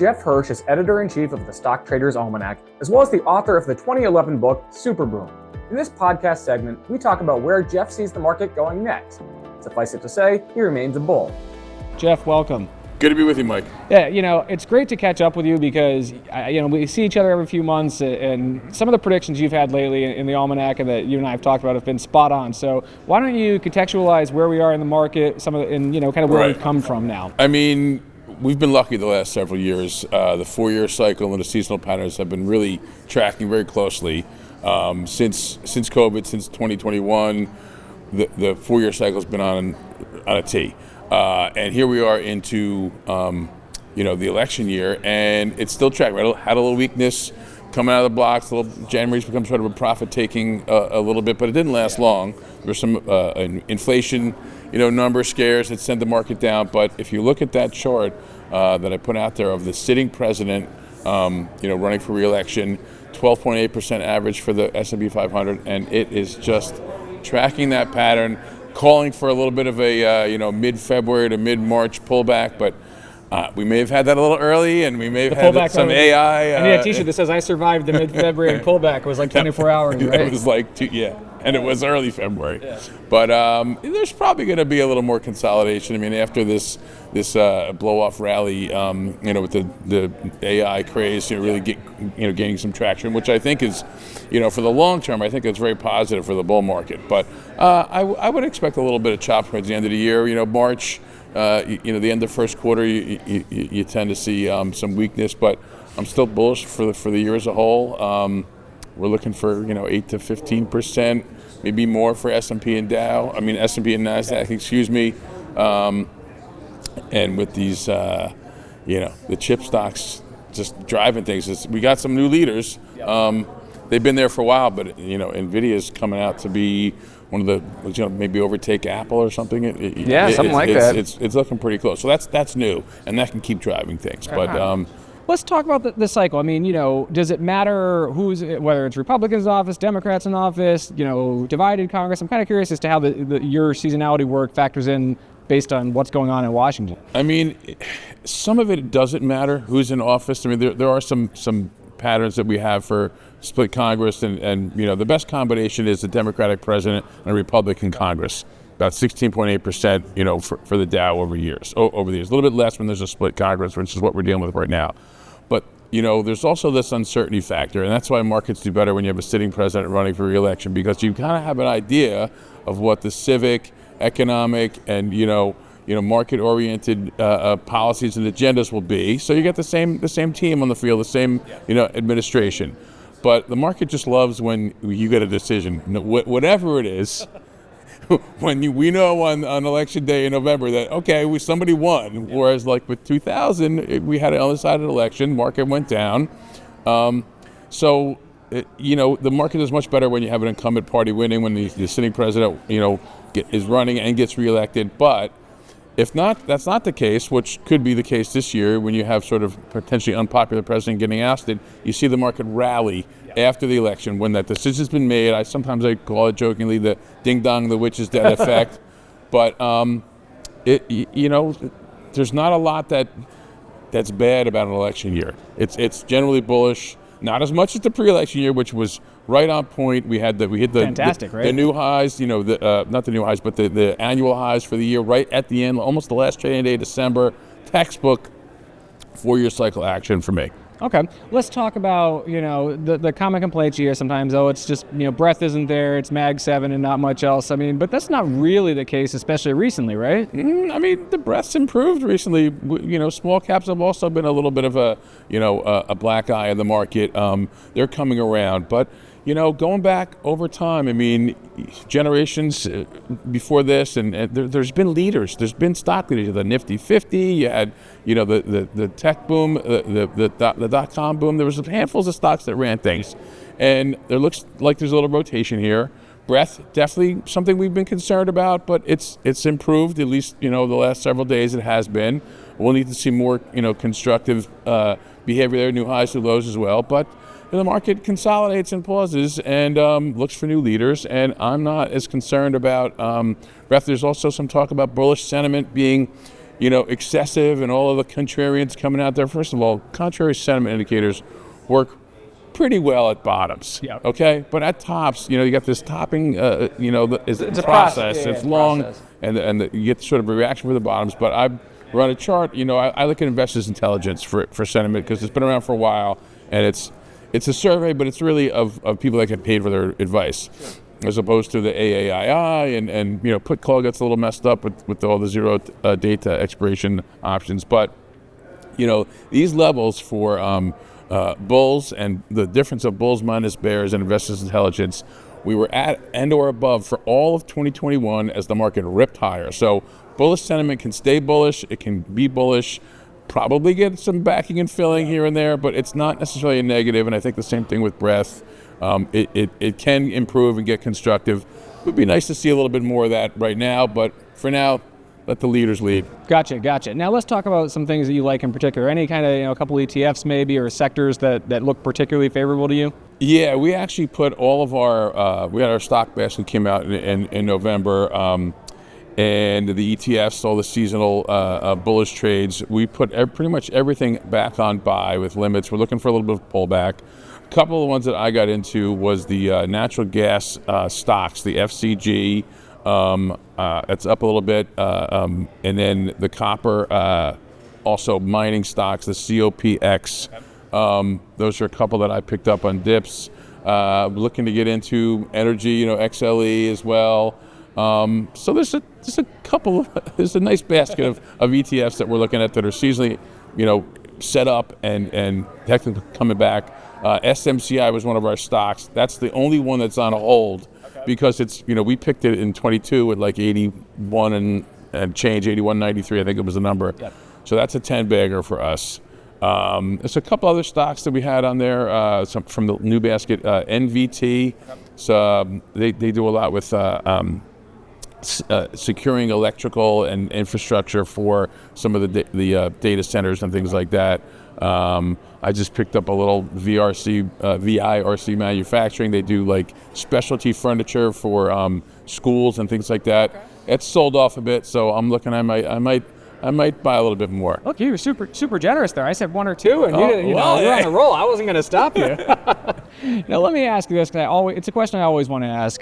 Jeff Hirsch is editor-in-chief of the Stock Traders Almanac, as well as the author of the 2011 book, Super Boom. In this podcast segment, we talk about where Jeff sees the market going next. Suffice it to say, he remains a bull. Jeff, welcome. Good to be with you, Mike. Yeah, it's great to catch up with you because, we see each other every few months, and some of the predictions you've had lately in the Almanac and that you and I have talked about have been spot on. So why don't you contextualize where we are in the market, kind of where we've come from now? I mean, we've been lucky the last several years. The 4-year cycle and the seasonal patterns have been really tracking very closely. Since COVID, since 2021, the 4-year cycle has been on a T. And here we are into, the election year, and it's still tracking. Right? Had a little weakness coming out of the blocks. January's become sort of a profit-taking a little bit, but it didn't last long. There were some inflation, number scares that sent the market down. But if you look at that chart that I put out there of the sitting president, running for re-election, 12.8% average for the S&P 500, and it is just tracking that pattern, calling for a little bit of a mid-February to mid-March pullback, but we may have had that a little early, and we may have had some AI. I need a T-shirt that says "I survived the mid-February pullback." It was like 24 hours, right? It was and it was early February. Yeah. But there's probably going to be a little more consolidation. I mean, after this blow-off rally, with the AI craze, really gaining some traction, which I think is, for the long term, I think it's very positive for the bull market. But I would expect a little bit of chop towards the end of the year. March, the end of first quarter, you tend to see some weakness, but I'm still bullish for the year as a whole. We're looking for 8 to 15%, maybe more for S&P and Dow. S&P and Nasdaq, excuse me. And with these, the chip stocks just driving things. We got some new leaders. They've been there for a while, but Nvidia's coming out to be one of the, maybe overtake Apple or something. Something like that. It's looking pretty close. So that's new, and that can keep driving things. But let's talk about the cycle. Does it matter whether it's Republicans in office, Democrats in office, divided Congress? I'm kind of curious as to how your seasonality work factors in based on what's going on in Washington. Some of it doesn't matter who's in office. There are some patterns that we have for split Congress, and the best combination is a Democratic president and a Republican Congress. About 16.8%, for the Dow over the years. A little bit less when there's a split Congress, which is what we're dealing with right now. But, there's also this uncertainty factor, and that's why markets do better when you have a sitting president running for re-election, because you kind of have an idea of what the civic, economic, and, market-oriented policies and agendas will be. So you get the same team on the field, the same, administration. But the market just loves when you get a decision, whatever it is. When we know on election day in November that, somebody won, whereas like with 2000, we had an undecided election, market went down. The market is much better when you have an incumbent party winning, when the sitting president, is running and gets reelected. But if not, that's not the case, which could be the case this year when you have sort of potentially unpopular president getting ousted. You see the market rally after the election when that decision's been made. Sometimes I call it jokingly the ding dong, the witch is dead effect. But there's not a lot that's bad about an election year. It's generally bullish. Not as much as the pre-election year, which was right on point. We hit the fantastic, right? The new highs, not the new highs, but the annual highs for the year right at the end, almost the last trading day, December. Textbook 4-year cycle action for me. Okay, let's talk about, the common complaints you hear sometimes, it's just, breadth isn't there, it's Mag 7 and not much else. But that's not really the case, especially recently, right? The breadth's improved recently. Small caps have also been a little bit of a black eye in the market. They're coming around, but going back over time, generations before this, and there's been leaders. There's been stock leaders. The Nifty 50. You had, the tech boom, the dot-com boom. There was handfuls of stocks that ran things, and there looks like there's a little rotation here. Breadth, definitely something we've been concerned about, but it's improved. At least the last several days it has been. We'll need to see more constructive behavior there, new highs, new lows as well, but. The market consolidates and pauses and looks for new leaders, and I'm not as concerned about breadth. There's also some talk about bullish sentiment being, excessive and all of the contrarians coming out there. First of all, contrary sentiment indicators work pretty well at bottoms. Yep. Okay, but at tops, you got this topping. It's a process. process. Yeah, it's long, process. and you get sort of a reaction for the bottoms. But I run a chart. I look at investors' intelligence for sentiment because it's been around for a while, and it's a survey, but it's really of people that get paid for their advice, as opposed to the AAII and put call gets a little messed up with all the zero data expiration options. But these levels for bulls and the difference of bulls minus bears and investors' intelligence, we were at and or above for all of 2021 as the market ripped higher. So bullish sentiment can stay bullish, it can be bullish, probably get some backing and filling here and there, but it's not necessarily a negative. And I think the same thing with breadth. It can improve and get constructive. It would be nice to see a little bit more of that right now, but for now, let the leaders lead. Gotcha. Now let's talk about some things that you like in particular. Any kind of, a couple ETFs maybe, or sectors that look particularly favorable to you? Yeah, we actually put all of we had our stock basket came out in November, and the ETFs, all the seasonal bullish trades, we put pretty much everything back on buy with limits. We're looking for a little bit of pullback. A couple of the ones that I got into was the natural gas stocks, the FCG. It's up a little bit, and then the copper, also mining stocks, the COPX. Those are a couple that I picked up on dips. Looking to get into energy, XLE as well. So there's a couple. There's a nice basket of ETFs that we're looking at that are seasonally, set up and technically coming back. SMCI was one of our stocks. That's the only one that's on a hold. Because it's, we picked it in 22 at like 81 and change, 81.93, I think it was the number. Yep. So that's a 10 bagger for us. There's a couple other stocks that we had on there, some from the new basket, NVT. So they do a lot with securing electrical and infrastructure for some of the data centers and things like that. I just picked up a little VIRC manufacturing. They do like specialty furniture for schools and things like that. Okay. It's sold off a bit, so I'm looking. I might buy a little bit more. Look, you were super generous there. I said one or two, and you're on a roll. I wasn't going to stop you. Now let me ask you this, because it's a question I always want to ask.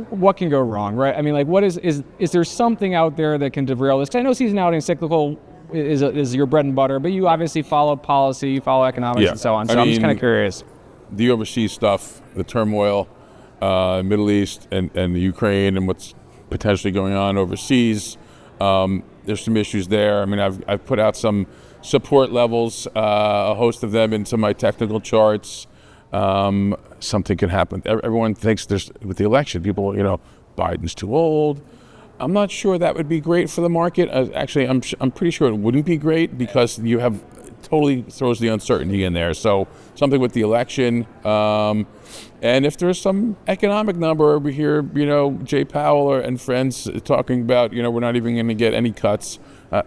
What can go wrong, right? I mean, like, what is there something out there that can derail this? Because I know seasonality and cyclical is your bread and butter, but you obviously follow policy, you follow economics, and so on. So I'm just kind of curious. The overseas stuff, the turmoil, Middle East and the Ukraine, and what's potentially going on overseas. There's some issues there. I mean, I've put out some support levels, a host of them into my technical charts. Something could happen. Everyone thinks with the election, people, Biden's too old. I'm not sure that would be great for the market. Actually, I'm pretty sure it wouldn't be great because you have totally throws the uncertainty in there. So something with the election, and if there's some economic number over here, Jay Powell and friends talking about, we're not even going to get any cuts.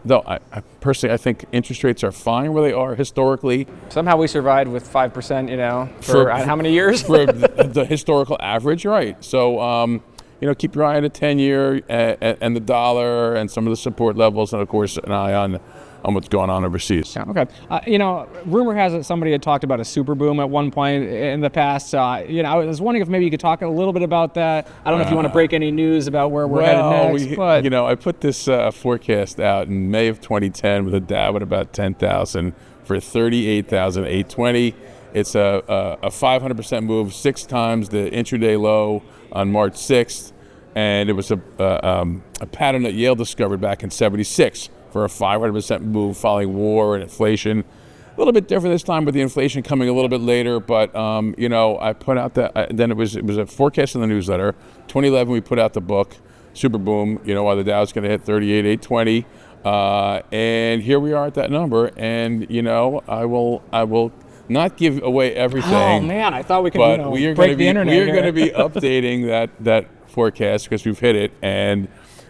Though I personally, I think interest rates are fine where they are historically. Somehow we survived with 5%, for how many years? For the historical average, right? So. Keep your eye on the 10-year and the dollar and some of the support levels, and of course an eye on what's going on overseas. Yeah, okay. Rumor has it somebody had talked about a super boom at one point in the past. I was wondering if maybe you could talk a little bit about that. I don't know if you want to break any news about where we're headed next. But I put this forecast out in May of 2010 with a Dow at about 10,000 for 38,820. It's a 500% move, 6 times the intraday low on March 6th, and it was a pattern that Yale discovered back in '76 for a 500% move following war and inflation. A little bit different this time with the inflation coming a little bit later, but I put out that. Then it was a forecast in the newsletter. 2011, we put out the book, Super Boom. Why the Dow's going to hit 38,820, and here we are at that number. And I will not give away everything. Oh man, I thought we could break the internet. We are going to be updating that forecast because we've hit it. And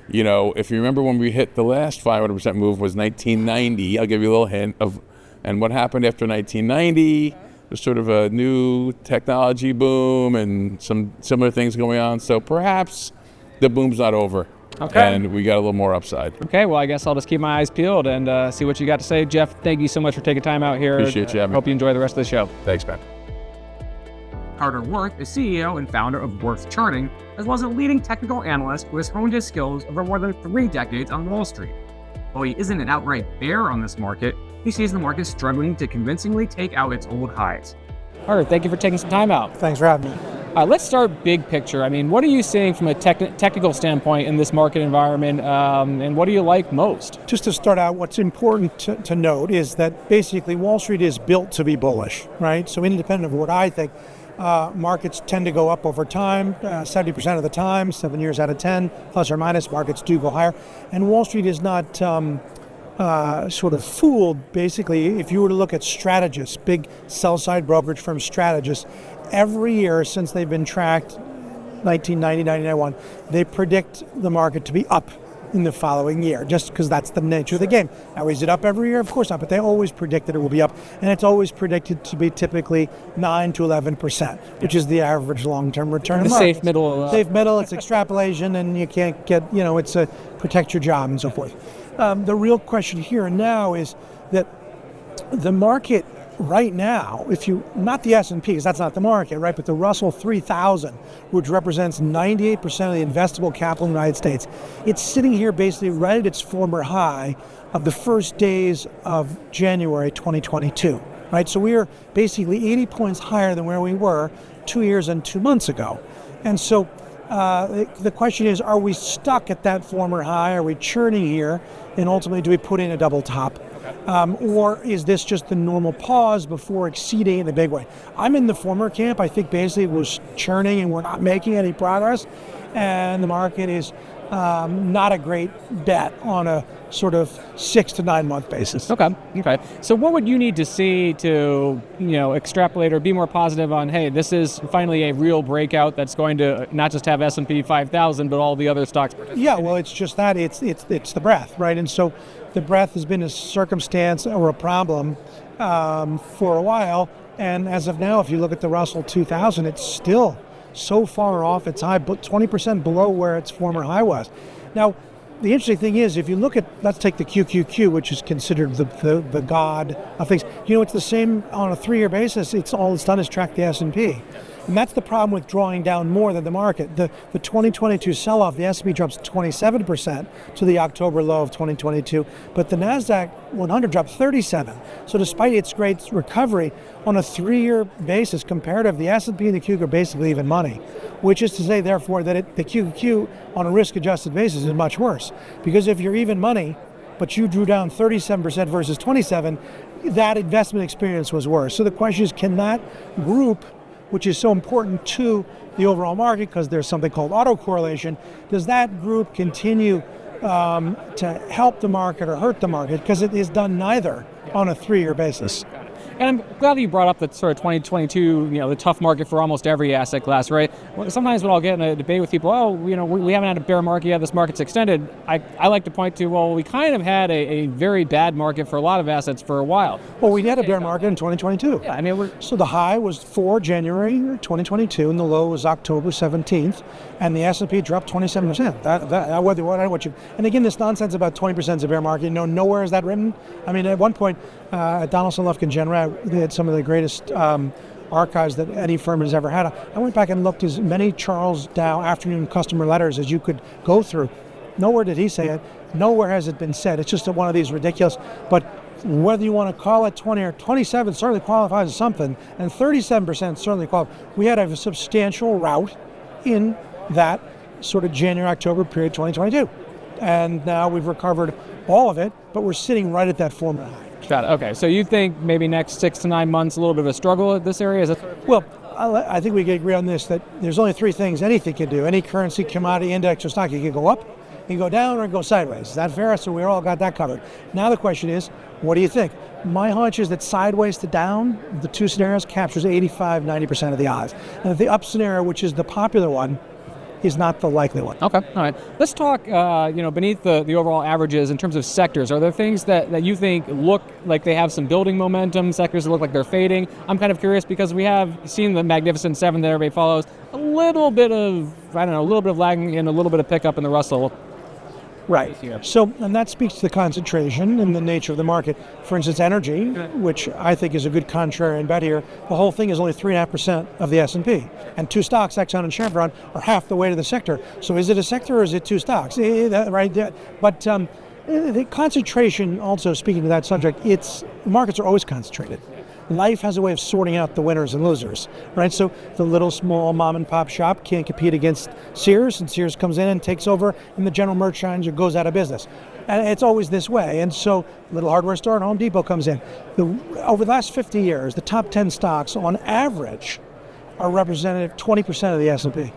if you remember when we hit the last 500% move was 1990. I'll give you a little hint of, and what happened after 1990. There's sort of a new technology boom and some similar things going on. So perhaps the boom's not over. Okay. And we got a little more upside. Okay, well, I guess I'll just keep my eyes peeled and see what you got to say. Jeff, thank you so much for taking time out here. Appreciate you having me. Hope you enjoy the rest of the show. Thanks, man. Carter Worth is CEO and founder of Worth Charting, as well as a leading technical analyst who has honed his skills over more than 3 decades on Wall Street. While he isn't an outright bear on this market, he sees the market struggling to convincingly take out its old highs. Carter, thank you for taking some time out. Thanks for having me. Let's start big picture. I mean, what are you seeing from a technical standpoint in this market environment, and what do you like most? Just to start out, what's important to note is that basically Wall Street is built to be bullish, right? So independent of what I think, markets tend to go up over time, 70% of the time, 7 years out of 10, plus or minus, markets do go higher. And Wall Street is not sort of fooled. Basically, if you were to look at strategists, big sell-side brokerage firm strategists, every year since they've been tracked, 1990, 1991, they predict the market to be up in the following year, just because that's the nature of the game. Now, is it up every year? Of course not, but they always predict that it will be up, and it's always predicted to be typically 9 to 11%, which is the average long-term return. The safe middle. Safe middle, it's extrapolation, and you can't get, it's a protect your job and so forth. The real question here and now is that the market right now, not the S&P, because that's not the market, right, but the Russell 3000, which represents 98% of the investable capital in the United States, it's sitting here basically right at its former high of the first days of January 2022, right? So we are basically 80 points higher than where we were 2 years and 2 months ago. And so the question is, are we stuck at that former high? Are we churning here? And ultimately, do we put in a double top? Or is this just the normal pause before exceeding in a big way? I'm in the former camp. I think basically it was churning and we're not making any progress. And the market is not a great bet on a sort of 6 to 9 month basis. Okay. So what would you need to see to, extrapolate or be more positive on, hey, this is finally a real breakout that's going to not just have S&P 5,000, but all the other stocks? Yeah, well, it's just that. It's the breadth, right? And so the breadth has been a circumstance or a problem for a while. And as of now, if you look at the Russell 2000, it's still so far off its high, but 20% below where its former high was. Now, the interesting thing is, if you look at, let's take the QQQ, which is considered the god of things. It's the same on a 3-year basis. All it's done is track the S&P. And that's the problem with drawing down more than the market. The 2022 sell-off, the S&P drops 27% to the October low of 2022, but the NASDAQ 100 dropped 37%. So despite its great recovery, on a 3-year basis, comparative, the S&P and the QQQ are basically even money, which is to say, therefore, that the QQQ on a risk-adjusted basis is much worse. Because if you're even money, but you drew down 37% versus 27%, that investment experience was worse. So the question is, can that group, which is so important to the overall market because there's something called autocorrelation, does that group continue to help the market or hurt the market? Because it is done neither on a 3-year basis. And I'm glad you brought up the sort of 2022, the tough market for almost every asset class, right? Sometimes when I'll get in a debate with people, we haven't had a bear market yet, this market's extended, I like to point to, we kind of had a very bad market for a lot of assets for a while. Well, we had a bear market in 2022. Yeah, so the high was for January 2022, and the low was October 17th, and the S&P dropped 27%. And again, this nonsense about 20% is a bear market, nowhere is that written. At one point, Donaldson, Lufkin, Genrad, they had some of the greatest archives that any firm has ever had. I went back and looked as many Charles Dow afternoon customer letters as you could go through. Nowhere did he say it. Nowhere has it been said. It's just one of these ridiculous. But whether you want to call it 20 or 27 certainly qualifies as something, and 37% certainly qualifies. We had a substantial rout in that sort of January-October period 2022. And now we've recovered all of it, but we're sitting right at that former high. Got it. Okay, so you think maybe next 6 to 9 months, a little bit of a struggle at this area? Well, I think we can agree on this, that there's only 3 things anything can do. Any currency, commodity, index, or stock, you can go up, you can go down, or go sideways. Is that fair? So we all got that covered. Now the question is, what do you think? My hunch is that sideways to down, the 2 scenarios captures 85, 90% of the odds. And the up scenario, which is the popular one, is not the likely one. Okay, all right. Let's talk, beneath the overall averages in terms of sectors. Are there things that you think look like they have some building momentum, sectors that look like they're fading? I'm kind of curious because we have seen the Magnificent Seven that everybody follows, a little bit of lagging and a little bit of pickup in the Russell. Right. Yeah. So, and that speaks to the concentration and the nature of the market. For instance, energy, which I think is a good contrarian bet here, the whole thing is only 3.5% of the S&P. And two stocks, Exxon and Chevron, are half the weight of the sector. So is it a sector or is it two stocks? Right. But the concentration, also speaking to that subject, markets are always concentrated. Life has a way of sorting out the winners and losers, right? So the little small mom and pop shop can't compete against Sears, and Sears comes in and takes over, and the general merchandiser goes out of business. And it's always this way. And so little hardware store and Home Depot comes in. Over the last 50 years, the top 10 stocks on average are representative 20% of the S&P.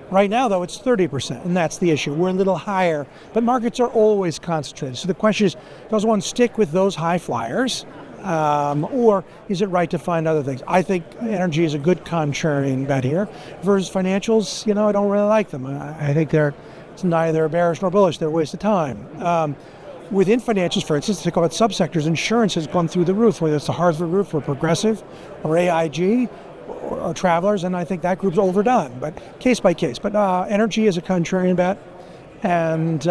Right now, though, it's 30%, and that's the issue. We're a little higher, but markets are always concentrated. So the question is, does one stick with those high flyers? Or is it right to find other things? I think energy is a good contrarian bet here. Versus financials, I don't really like them. I think it's neither bearish nor bullish. They're a waste of time. Within financials, for instance, to talk about subsectors, insurance has gone through the roof, whether it's the Hartford Group or Progressive or AIG or Travelers, and I think that group's overdone, but case by case. But energy is a contrarian bet, and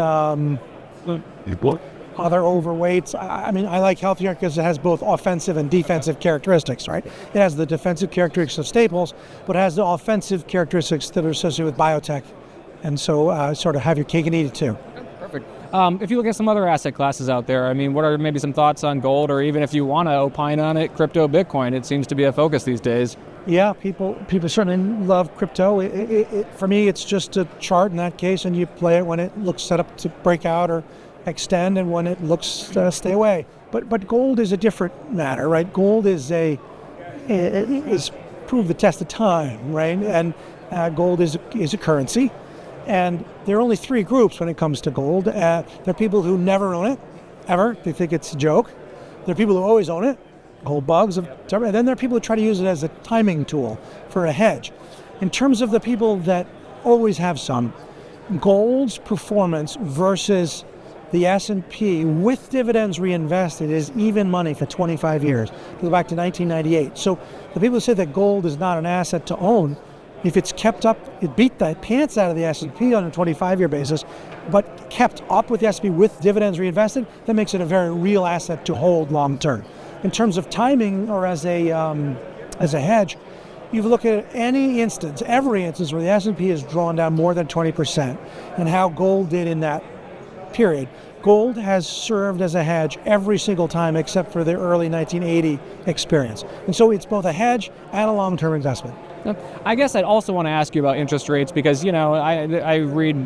other overweights. I like healthcare because it has both offensive and defensive characteristics, right? It has the defensive characteristics of staples, but it has the offensive characteristics that are associated with biotech. And so sort of have your cake and eat it too. Perfect. If you look at some other asset classes out there, what are maybe some thoughts on gold, or even if you want to opine on it, crypto, Bitcoin? It seems to be a focus these days. Yeah, people certainly love crypto. For me, it's just a chart in that case, and you play it when it looks set up to break out or extend, and when it looks stay away. But gold is a different matter, right? Gold is proved the test of time, right? And gold is a currency, and there are only three groups when it comes to gold. There are people who never own it, ever. They think it's a joke. There are people who always own it, gold bugs. And then there are people who try to use it as a timing tool for a hedge. In terms of the people that always have some, gold's performance versus the S&P with dividends reinvested is even money for 25 years. Go back to 1998. So the people who say that gold is not an asset to own, if it's kept up, it beat the pants out of the S&P on a 25-year basis, but kept up with the S&P with dividends reinvested, that makes it a very real asset to hold long term. In terms of timing or as a hedge, you look at every instance where the S&P has drawn down more than 20% and how gold did in that period. Gold has served as a hedge every single time except for the early 1980 experience. And so it's both a hedge and a long-term investment. I guess I'd also want to ask you about interest rates because, I read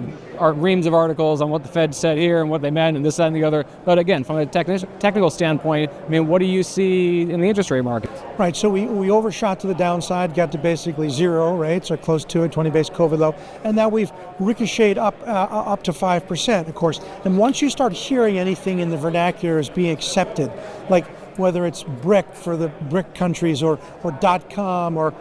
reams of articles on what the Fed said here and what they meant and this, that, and the other. But again, from a technical standpoint, what do you see in the interest rate market? Right, so we overshot to the downside, got to basically zero rates or close to a 20-base COVID low, and now we've ricocheted up to 5%, of course. And once you start hearing anything in the vernacular as being accepted, like whether it's BRIC for the BRIC countries or .com or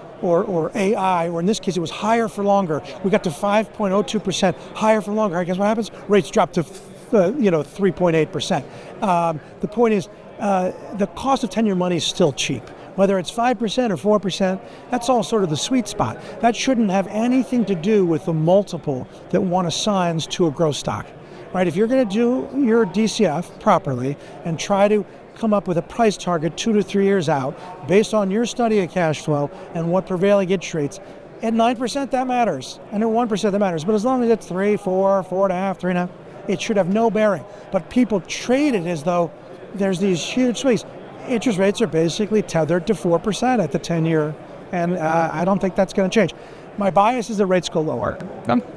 AI, or in this case it was higher for longer. We got to 5.02% higher for longer. I guess what happens? Rates drop to 3.8%. The point is the cost of 10-year money is still cheap. Whether it's 5% or 4%, that's all sort of the sweet spot. That shouldn't have anything to do with the multiple that one assigns to a growth stock. Right? If you're going to do your DCF properly and try to come up with a price target 2 to 3 years out based on your study of cash flow and what prevailing interest rates, at 9% that matters, and at 1% that matters. But as long as it's 3, 4, 4.5, 3.5, it should have no bearing. But people trade it as though there's these huge swings. Interest rates are basically tethered to 4% at the 10-year, and I don't think that's going to change. My bias is that rates go lower.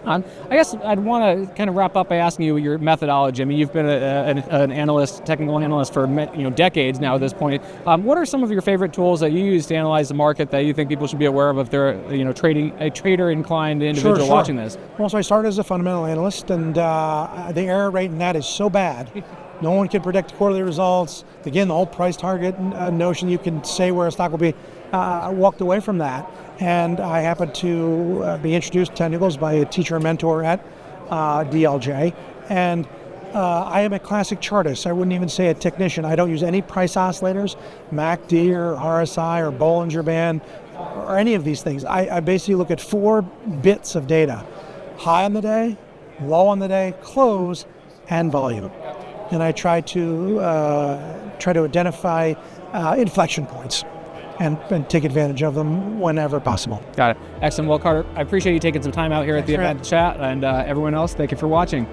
I guess I'd want to kind of wrap up by asking you your methodology. You've been an analyst, technical analyst for decades now at this point. What are some of your favorite tools that you use to analyze the market that you think people should be aware of if they're a trader-inclined individual Sure. watching this? Well, so I started as a fundamental analyst, and the error rate in that is so bad. No one can predict quarterly results. Again, the whole price target notion, you can say where a stock will be. I walked away from that, and I happened to be introduced to technicals by a teacher and mentor at DLJ, and I am a classic chartist. I wouldn't even say a technician. I don't use any price oscillators, MACD or RSI or Bollinger Band or any of these things. I basically look at 4 bits of data: high on the day, low on the day, close, and volume. And I try to identify inflection points and take advantage of them whenever possible. Got it. Excellent. Well, Carter, I appreciate you taking some time out here at the event to chat, and everyone else, thank you for watching.